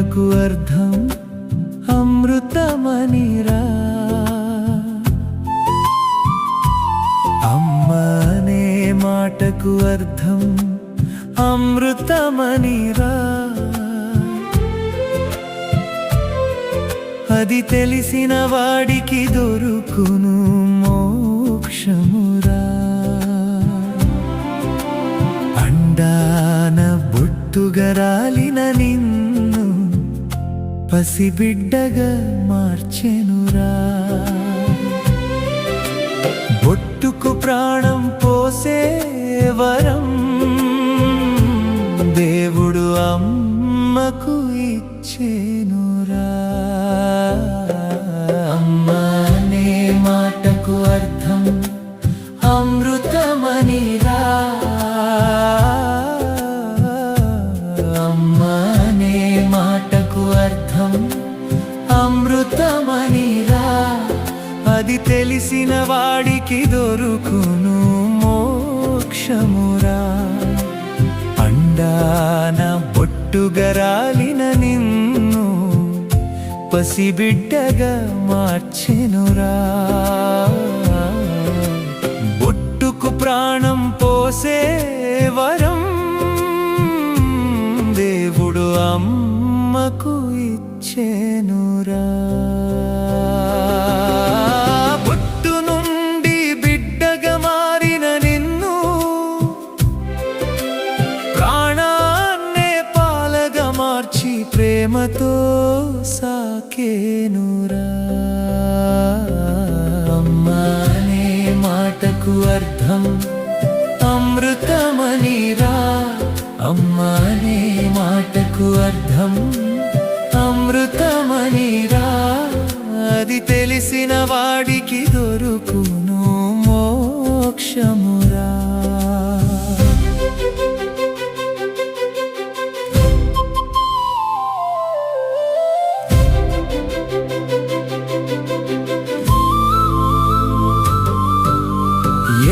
మాటకు అర్థం అమృతమనిరా. అమ్మ అనే మాటకు అర్థం అమృతమనిరా. అది తెలిసిన వాడికి దొరుకును మోక్షమురా. అండాన బొట్టుగా రాలిన నిన్ను పసిబిడ్డగా మార్చెనురా. బొట్టుకు ప్రాణం పోసే వరం దేవుడు అమ్మకు ఇచ్చెనురా. అమ్మ అనే మాటకు అర్థం అమృతమనిరా. అమ్మ అనే మాటకు అర్థం అమృతమనిరా. అది తెలిసిన వాడికి దొరుకును మోక్షమురా. అండాన బొట్టుగా రాలిన నిన్ను పసిబిడ్డగా మార్చెనురా. బొట్టుకు ప్రాణం పోసే వరం దేవుడు అమ్మకు ఇచ్చెనురా. బొట్టు నుండి బిడ్డగా మారిన నిన్ను ప్రాణాన్నే పాలగా మార్చి ప్రేమతో సాకేనురా. అమ్మ అనే మాటకు అర్థం అమృతమనిరా. అమ్మ అనే మాటకు అర్థం అమృతమనిరా. అది తెలిసిన వాడికి దొరుకును మోక్షమురా.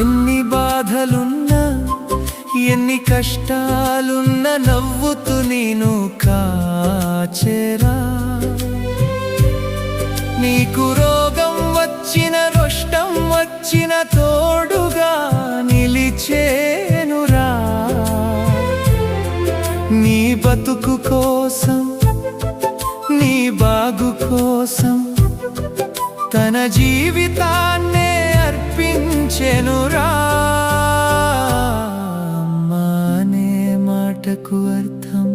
ఎన్ని బాధలున్నా ఎన్ని కష్టాలున్నా నవ్వుతూ నేను కాచెరా. నీకు రోగం వచ్చిన రోష్టం వచ్చిన తోడుగా నిలిచేనురా. నీ బతుకు కోసం నీ బాగు కోసం తన జీవితాన్నే అర్పించెనురా. అమ్మ అనే మాటకు అర్థం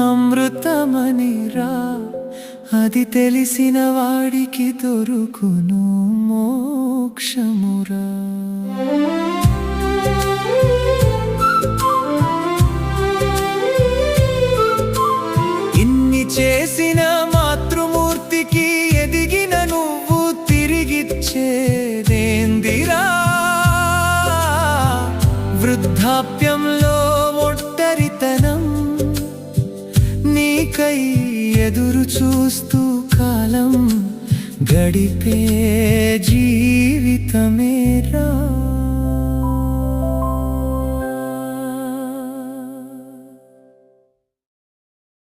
అమృతమనిరా. అది తెలిసిన వాడికి దొరుకును మోక్షమురా. ఇన్ని చేసిన మాతృమూర్తికి ఎదిగిన నువ్వు తిరిగిచ్చేదేందిరా. వృద్ధాప్యంలో ఒంటరితనం నీకై ఎదురు చూస్తూ కాలం గడిపే జీవితమే